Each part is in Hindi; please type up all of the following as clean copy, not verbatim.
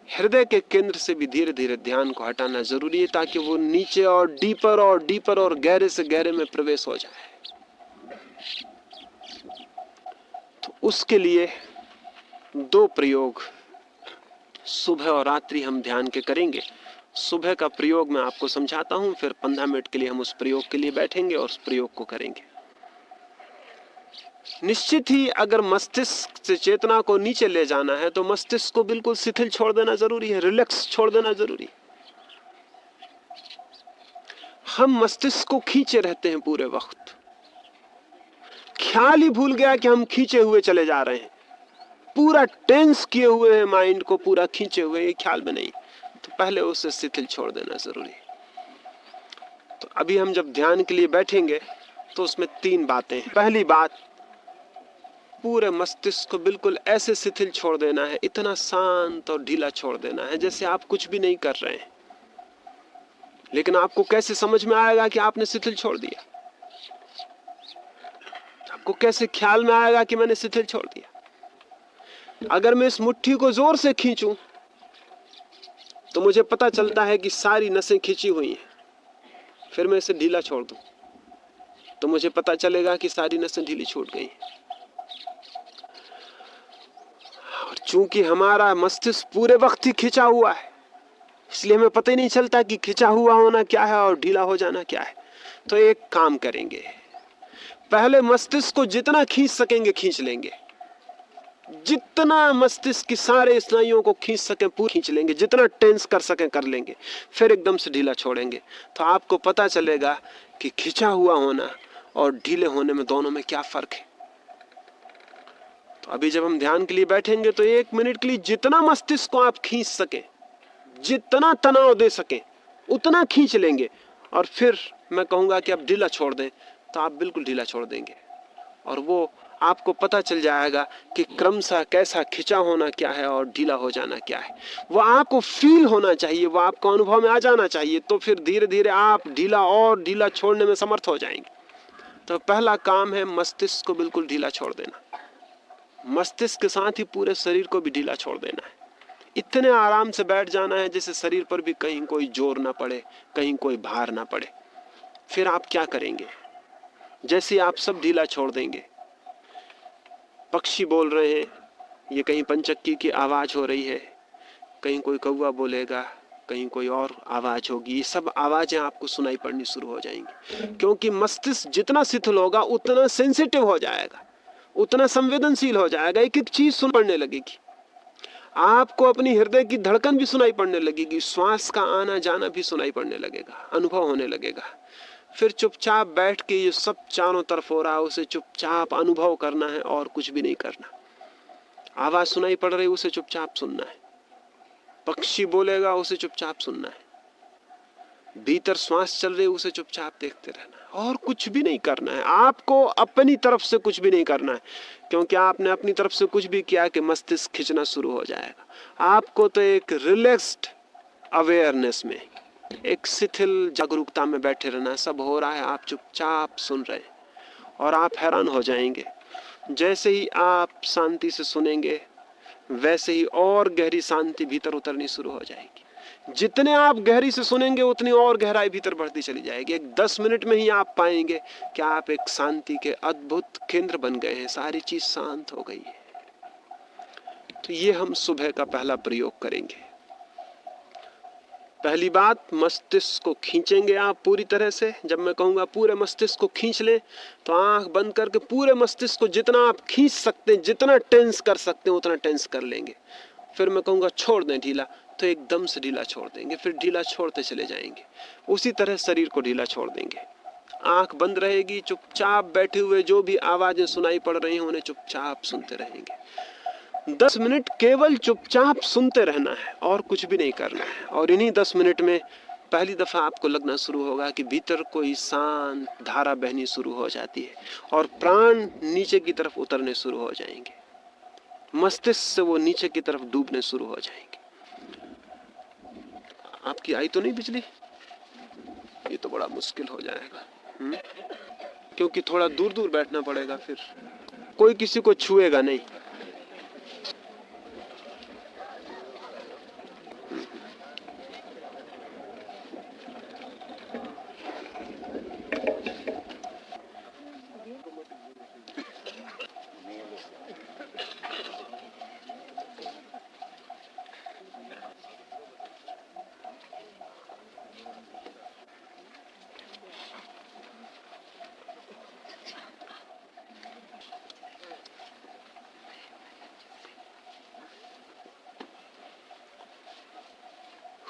हृदय के केंद्र से भी धीरे धीरे ध्यान को हटाना जरूरी है, ताकि वो नीचे और डीपर और गहरे से गहरे में प्रवेश हो जाए। तो उसके लिए 2 प्रयोग सुबह और रात्रि हम ध्यान के करेंगे। सुबह का प्रयोग मैं आपको समझाता हूं, फिर 15 मिनट के लिए हम उस प्रयोग के लिए बैठेंगे और उस प्रयोग को करेंगे। निश्चित ही अगर मस्तिष्क से चेतना को नीचे ले जाना है तो मस्तिष्क को बिल्कुल शिथिल छोड़ देना जरूरी है, रिलैक्स छोड़ देना जरूरी है। हम मस्तिष्क को खींचे रहते हैं पूरे वक्त, ख्याल ही भूल गया कि हम खींचे हुए चले जा रहे हैं, पूरा टेंस किए हुए हैं, माइंड को पूरा खींचे हुए, ये ख्याल में नहीं। तो पहले उसे शिथिल छोड़ देना जरूरी है। तो अभी हम जब ध्यान के लिए बैठेंगे तो उसमें 3 बातें हैं। पहली बात, पूरे मस्तिष्क को बिल्कुल ऐसे शिथिल छोड़ देना है, इतना शांत और ढीला छोड़ देना है जैसे आप कुछ भी नहीं कर रहे हैं। लेकिन आपको कैसे समझ में आएगा कि आपने शिथिल छोड़ दिया? आपको कैसे ख्याल में आएगा कि मैंने शिथिल छोड़ दिया? अगर मैं इस मुट्ठी को जोर से खींचूं तो मुझे पता चलता है कि सारी नसें खींची हुई हैं। फिर मैं इसे ढीला छोड़ दूं तो मुझे पता चलेगा कि सारी नसें ढीली छूट गई। और चूंकि हमारा मस्तिष्क पूरे वक्त ही खिंचा हुआ है, इसलिए हमें पता ही नहीं चलता कि खिंचा हुआ होना क्या है और ढीला हो जाना क्या है। तो एक काम करेंगे, पहले मस्तिष्क को जितना खींच सकेंगे खींच लेंगे, जितना मस्तिष्क की सारे स्नायुओं को खींच सकें पूरी खींच लेंगे, जितना टेंस कर सकें कर लेंगे, फिर एकदम से ढीला छोड़ेंगे। तो आपको पता चलेगा कि खिंचा हुआ होना और ढीले होने में दोनों में क्या फर्क है। तो अभी जब हम ध्यान के लिए बैठेंगे तो 1 मिनट के लिए जितना मस्तिष्क को आप खींच सकें, जितना तनाव दे सकें उतना खींच लेंगे, और फिर मैं कहूंगा कि आप ढीला छोड़ दें तो आप बिल्कुल ढीला छोड़ देंगे। और वो आपको पता चल जाएगा कि क्रमशः कैसा खिंचा होना क्या है और ढीला हो जाना क्या है। वो आपको फील होना चाहिए, वो आपको अनुभव में आ जाना चाहिए। तो फिर धीरे धीरे आप ढीला और ढीला छोड़ने में समर्थ हो जाएंगे। तो पहला काम है मस्तिष्क को बिल्कुल ढीला छोड़ देना। मस्तिष्क के साथ ही पूरे शरीर को भी ढीला छोड़ देना है। इतने आराम से बैठ जाना है जैसे शरीर पर भी कहीं कोई जोर ना पड़े, कहीं कोई भार ना पड़े। फिर आप क्या करेंगे? जैसे आप सब ढीला छोड़ देंगे, पक्षी बोल रहे हैं, ये कहीं पंचक्की की आवाज हो रही है, कहीं कोई कौवा बोलेगा, कहीं कोई और आवाज होगी, ये सब आवाजें आपको सुनाई पड़नी शुरू हो जाएंगी। क्योंकि मस्तिष्क जितना शिथिल होगा उतना सेंसिटिव हो जाएगा, उतना संवेदनशील हो जाएगा। एक एक चीज सुन पड़ने लगेगी, आपको अपनी हृदय की धड़कन भी सुनाई पड़ने लगेगी, श्वास का आना जाना भी सुनाई पड़ने लगेगा, अनुभव होने लगेगा। फिर चुपचाप बैठ के ये सब चारों तरफ हो रहा है उसे चुपचाप अनुभव करना है और कुछ भी नहीं करना। आवाज सुनाई पड़ रही उसे चुपचाप सुनना है, पक्षी बोलेगा उसे चुपचाप सुनना है, भीतर श्वास चल रही उसे चुपचाप देखते रहना है और कुछ भी नहीं करना है। आपको अपनी तरफ से कुछ भी नहीं करना है, क्योंकि आपने अपनी तरफ से कुछ भी किया कि मस्तिष्क खिंचना शुरू हो जाएगा। आपको तो एक रिलैक्स्ड अवेयरनेस में, एक शिथिल जागरूकता में बैठे रहना। सब हो रहा है, आप चुपचाप सुन रहे हैं और आप हैरान हो जाएंगे। जैसे ही आप शांति से सुनेंगे वैसे ही और गहरी शांति भीतर उतरनी शुरू हो जाएगी। जितने आप गहरी से सुनेंगे उतनी और गहराई भीतर बढ़ती चली जाएगी। एक 10 मिनट में ही आप पाएंगे कि आप एक शांति के अद्भुत केंद्र बन गए हैं, सारी चीज शांत हो गई है। तो ये हम सुबह का पहला प्रयोग करेंगे। पहली बात, मस्तिष्क को खींचेंगे आप पूरी तरह से। जब मैं कहूंगा पूरे मस्तिष्क को खींच लें तो आंख बंद करके पूरे मस्तिष्क को जितना आप खींच सकते हैं, जितना टेंस कर सकते हैं उतना टेंस कर लेंगे। फिर मैं कहूंगा छोड़ दें ढीला, तो एकदम से ढीला छोड़ देंगे, फिर ढीला छोड़ते चले जाएंगे। उसी तरह शरीर को ढीला छोड़ देंगे। आंख बंद रहेगी, चुपचाप बैठे हुए जो भी आवाजें सुनाई पड़ रही हैं उन्हें चुपचाप सुनते रहेंगे। 10 मिनट केवल चुपचाप सुनते रहना है और कुछ भी नहीं करना है। और इन्हीं 10 मिनट में पहली दफा आपको लगना शुरू होगा कि भीतर कोई शांत धारा बहनी शुरू हो जाती है और प्राण नीचे की तरफ उतरने शुरू हो जाएंगे, मस्तिष्क से वो नीचे की तरफ डूबने शुरू हो जाएंगे। आपकी आई तो नहीं बिजली? ये तो बड़ा मुश्किल हो जाएगा, क्योंकि थोड़ा दूर दूर बैठना पड़ेगा, फिर कोई किसी को छुएगा नहीं।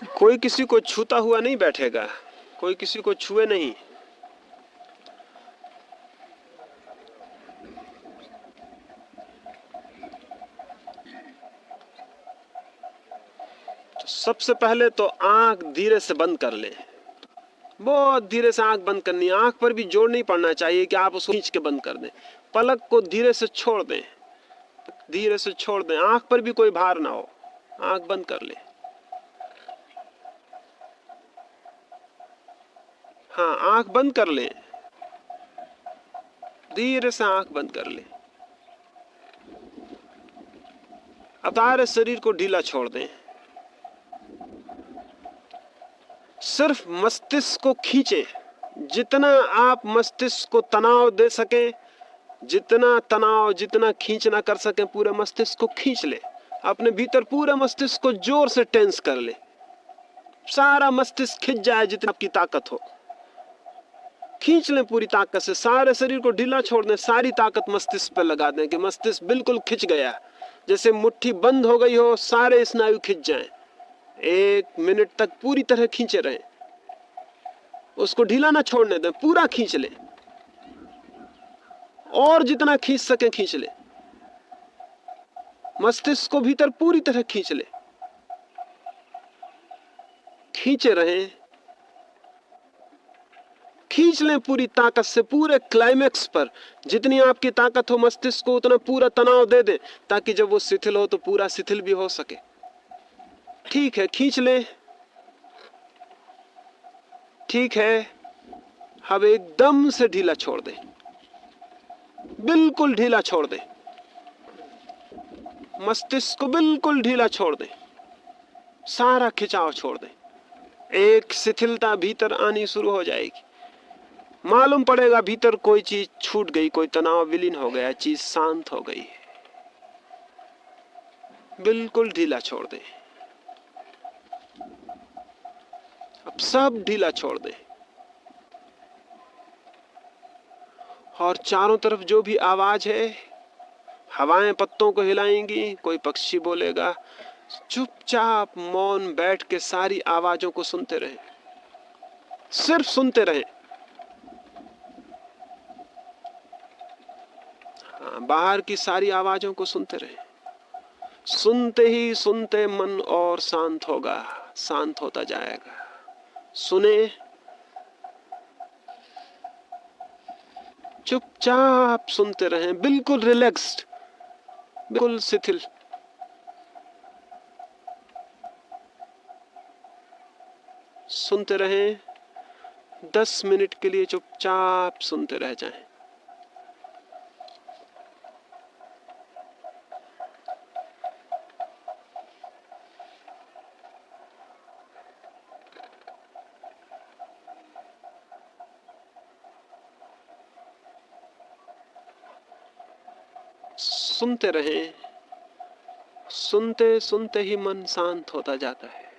कोई किसी को छूता हुआ नहीं बैठेगा, कोई किसी को छुए नहीं। तो सबसे पहले तो आंख धीरे से बंद कर लें, बहुत धीरे से आंख बंद करनी है। आंख पर भी जोर नहीं पड़ना चाहिए कि आप उसको खींच के बंद कर दें। पलक को धीरे से छोड़ दें, धीरे से छोड़ दें, आंख पर भी कोई भार ना हो। आंख बंद कर लें। हाँ, आंख बंद कर लें, धीरे से आंख बंद कर लें। अब सारे शरीर को ढीला छोड़ दें, सिर्फ मस्तिष्क को खींचें। जितना आप मस्तिष्क को तनाव दे सकें, जितना तनाव, जितना खींचना कर सकें, पूरे मस्तिष्क को खींच ले। अपने भीतर पूरे मस्तिष्क को जोर से टेंस कर ले, सारा मस्तिष्क खिंच जाए, जितनी आपकी ताकत हो खींच लें पूरी ताकत से। सारे शरीर को ढीला छोड़ दें, सारी ताकत मस्तिष्क पर लगा दें कि मस्तिष्क बिल्कुल खिंच गया, जैसे मुट्ठी बंद हो गई हो, सारे स्नायु खिंच जाएं। 1 मिनट तक पूरी तरह खींचे रहें, उसको ढीला ना छोड़ने दें, पूरा खींच लें, और जितना खींच सके खींच ले। मस्तिष्क को भीतर पूरी तरह खींच ले, खींचे रहें, खींच लें पूरी ताकत से। पूरे क्लाइमेक्स पर जितनी आपकी ताकत हो, मस्तिष्क को उतना पूरा तनाव दे दें, ताकि जब वो शिथिल हो तो पूरा शिथिल भी हो सके। ठीक है, खींच लें, ठीक है। अब एकदम से ढीला छोड़ दें, बिल्कुल ढीला छोड़ दें, मस्तिष्क को बिल्कुल ढीला छोड़ दें, सारा खिंचाव छोड़ दें। एक शिथिलता भीतर आनी शुरू हो जाएगी, मालूम पड़ेगा भीतर कोई चीज छूट गई, कोई तनाव विलीन हो गया, चीज शांत हो गई। बिल्कुल ढीला छोड़ दें, अब सब ढीला छोड़ दें। और चारों तरफ जो भी आवाज है, हवाएं पत्तों को हिलाएंगी, कोई पक्षी बोलेगा, चुपचाप मौन बैठ के सारी आवाजों को सुनते रहें, सिर्फ सुनते रहें। बाहर की सारी आवाजों को सुनते रहें। सुनते ही सुनते मन और शांत होगा, शांत होता जाएगा। सुने, चुपचाप सुनते रहें, बिल्कुल रिलैक्स्ड, बिल्कुल शिथिल। सुनते रहें, 10 मिनट के लिए चुपचाप सुनते रह जाएं। सुनते रहें, सुनते सुनते ही मन शांत होता जाता है।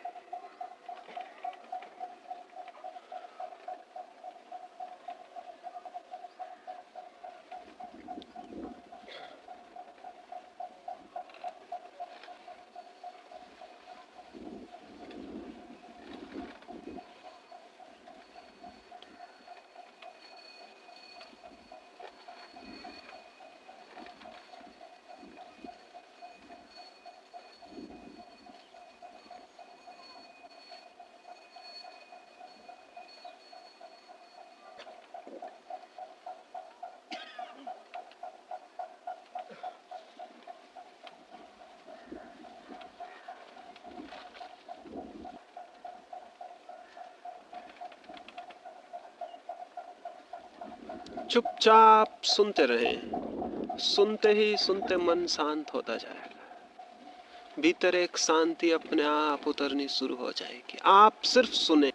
चुपचाप सुनते रहें, सुनते ही सुनते मन शांत होता जाएगा। भीतर एक शांति अपने आप उतरनी शुरू हो जाएगी। आप सिर्फ सुने।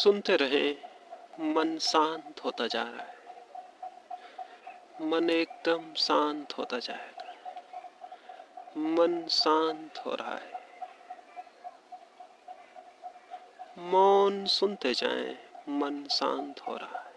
सुनते रहें, मन शांत होता जा रहा है, मन एकदम शांत होता जाएगा, मन शांत हो रहा है। मौन सुनते जाएं, मन शांत हो रहा है।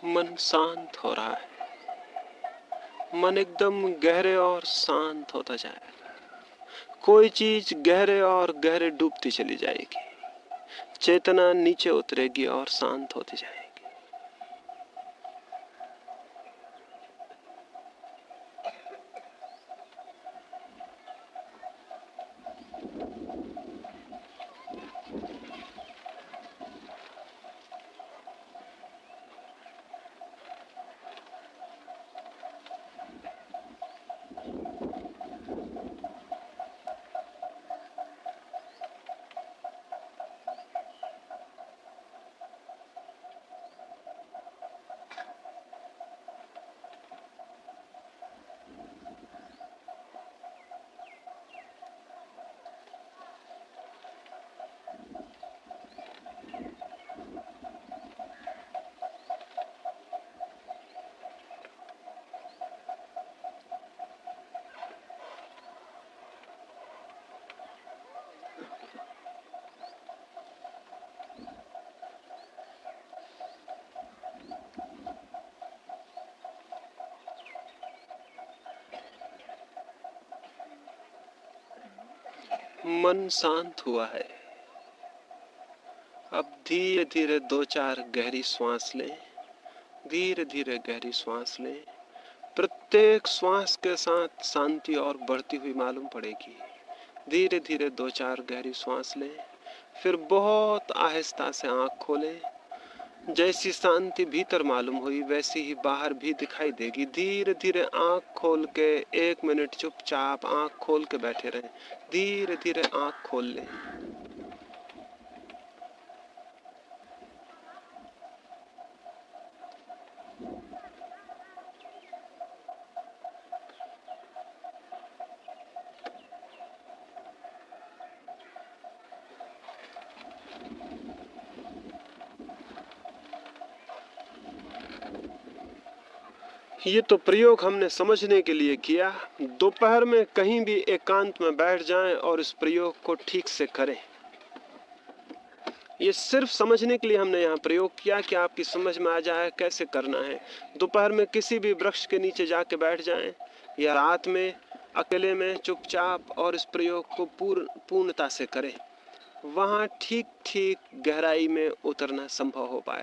मन शांत हो रहा है, मन एकदम गहरे और शांत होता जाएगा। कोई चीज गहरे और गहरे डूबती चली जाएगी, चेतना नीचे उतरेगी और शांत होती जाएगी। मन शांत हुआ है। अब धीरे धीरे 2-4 गहरी श्वास लें, धीरे धीरे गहरी श्वास लें। प्रत्येक श्वास के साथ शांति और बढ़ती हुई मालूम पड़ेगी। धीरे धीरे 2-4 गहरी श्वास लें, फिर बहुत आहिस्ता से आंख खोलें। जैसी शांति भीतर मालूम हुई वैसी ही बाहर भी दिखाई देगी। धीरे धीरे आंख खोल के 1 मिनट चुपचाप आंख खोल के बैठे रहें। धीरे धीरे आंख खोल लें। ये तो प्रयोग हमने समझने के लिए किया। दोपहर में कहीं भी एकांत में बैठ जाएं और इस प्रयोग को ठीक से करें। ये सिर्फ समझने के लिए हमने यहाँ प्रयोग किया कि आपकी समझ में आ जाए कैसे करना है। दोपहर में किसी भी वृक्ष के नीचे जाके बैठ जाएं या रात में अकेले में चुपचाप और इस प्रयोग को पूर्णता से करें। वहाँ ठीक ठीक गहराई में उतरना संभव हो पाए।